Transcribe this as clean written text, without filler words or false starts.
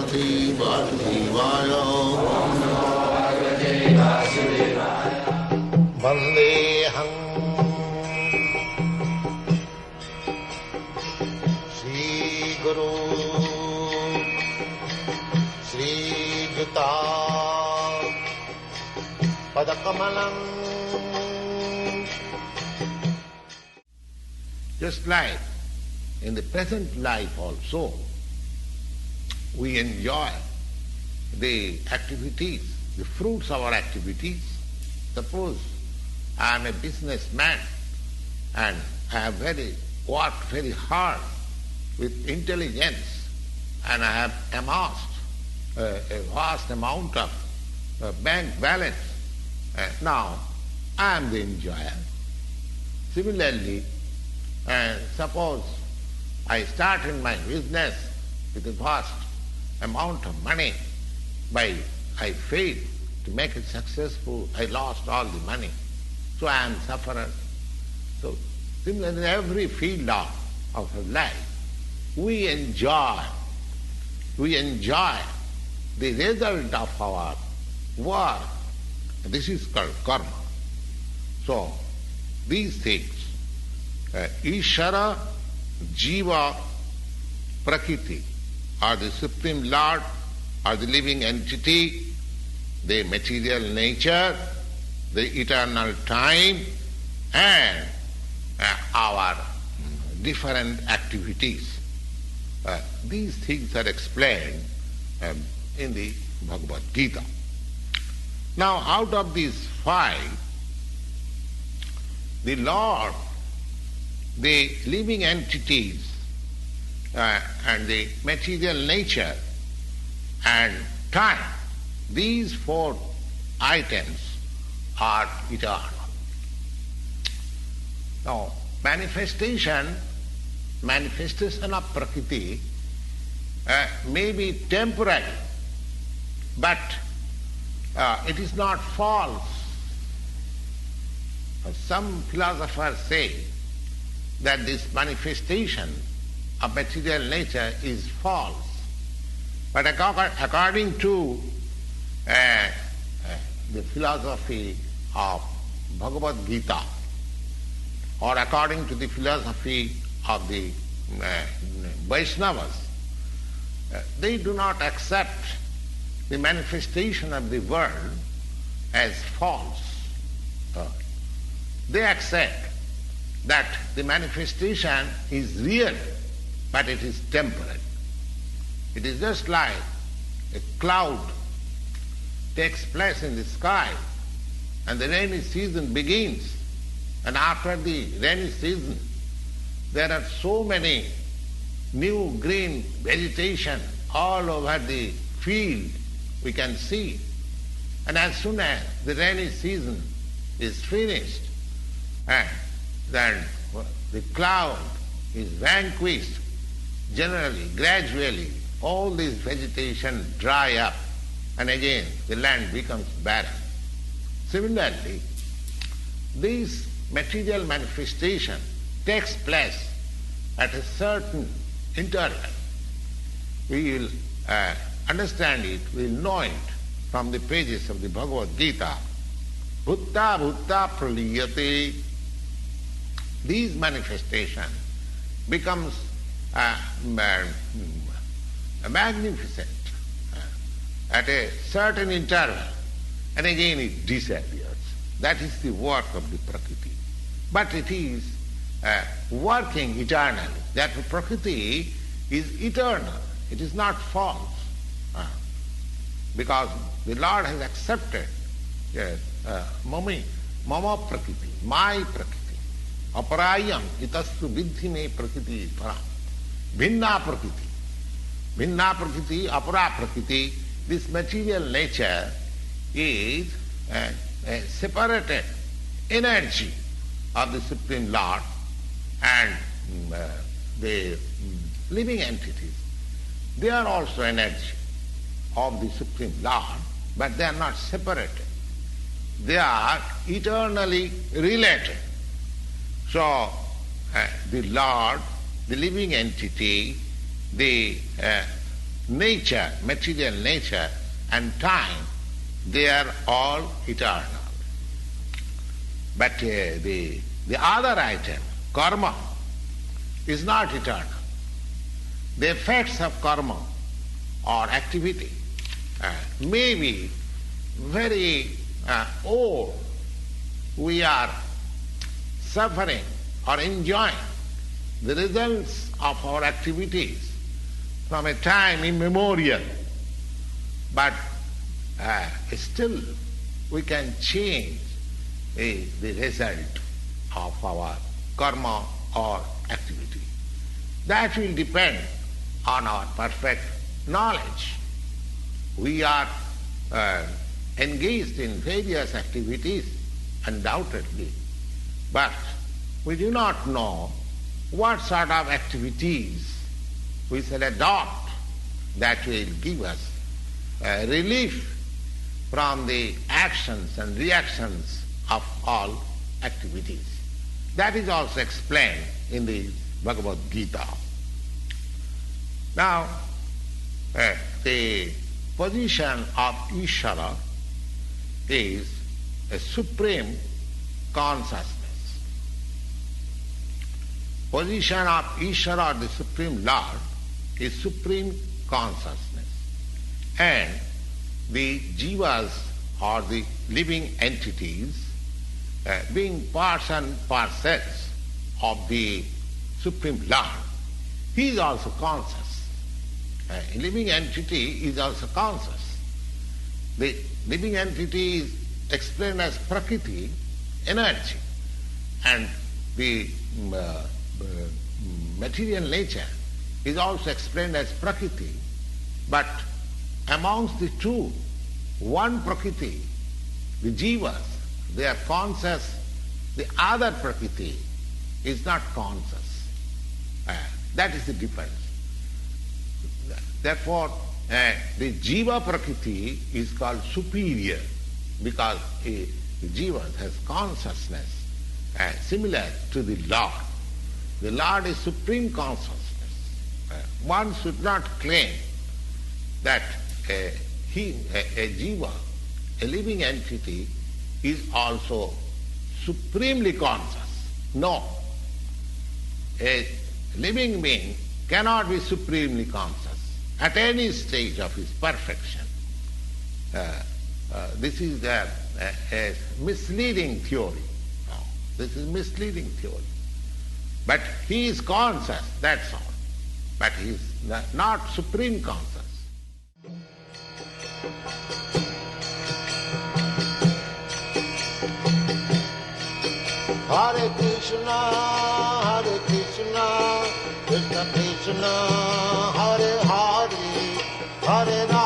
Parvati Vasudevaya. Vandeham Shri Guru Shri Juta Padakamalam. Just like in the present life also, we enjoy the activities, the fruits of our activities. Suppose I am a businessman and I have worked very hard with intelligence and I have amassed a vast amount of bank balance. Now I am the enjoyer. Similarly, suppose I start in my business with a vast amount of money, but I failed to make it successful, I lost all the money. So I am sufferer. So similarly in every field of life, we enjoy the result of our work. This is called karma. So these things, Ishara, Jiva, Prakriti, are the Supreme Lord, are the living entity, the material nature, the eternal time, and our different activities. These things are explained in the Bhagavad Gita. Now, out of these five, the Lord, the living entities, and the material nature and time, these four items are eternal. Now, manifestation of Prakriti may be temporary, but it is not false. Some philosophers say that this manifestation of material nature is false. But according to the philosophy of Bhagavad Gita, or according to the philosophy of the Vaishnavas, they do not accept the manifestation of the world as false. They accept that the manifestation is real, but it is temporary. It is just like a cloud takes place in the sky and the rainy season begins, and after the rainy season there are so many new green vegetation all over the field we can see. And as soon as the rainy season is finished, and then the cloud is vanquished, generally, gradually, all this vegetation dry up, and again the land becomes barren. Similarly, this material manifestation takes place at a certain interval. We will understand it, we will know it from the pages of the Bhagavad Gita. Bhutta bhutta praliyate. These manifestations becomes magnificent at a certain interval, and again it disappears. That is the work of the Prakriti. But it is working eternally. That Prakriti is eternal. It is not false. Because the Lord has accepted mama Prakriti, my Prakriti. Aparayam itastu vidhi me Prakriti param. Bhinna Prakriti. Bhinna Prakriti, apara Prakriti. This material nature is a separated energy of the Supreme Lord, and the living entities, they are also energy of the Supreme Lord, but they are not separated. They are eternally related. So the Lord, the living entity, the nature, material nature and time, they are all eternal. But the other item, karma, is not eternal. The effects of karma or activity may be very old. We are suffering or enjoying the results of our activities from a time immemorial. But still we can change the result of our karma or activity. That will depend on our perfect knowledge. We are engaged in various activities, undoubtedly, but we do not know what sort of activities we shall adopt that will give us relief from the actions and reactions of all activities. That is also explained in the Bhagavad Gita. Now, the position of Ishvara is a supreme consciousness. Position of Ishvara, the Supreme Lord, is supreme consciousness. And the jivas or the living entities, being parts and parcels of the Supreme Lord, he is also conscious. A living entity is also conscious. The living entity is explained as Prakriti, energy, and the material nature is also explained as Prakriti. But amongst the two, one Prakriti, the jivas, they are conscious, the other Prakriti is not conscious. That is the difference. Therefore, the jiva Prakriti is called superior because the jiva has consciousness similar to the Lord. The Lord is supreme consciousness. One should not claim that a jiva, a living entity, is also supremely conscious. No. A living being cannot be supremely conscious at any stage of his perfection. This is a misleading theory. No, this is misleading theory. But he is conscious, that's all. But he is not supreme conscious. Hare Krishna, Krishna Krishna, Hare Hare, Hare Rama.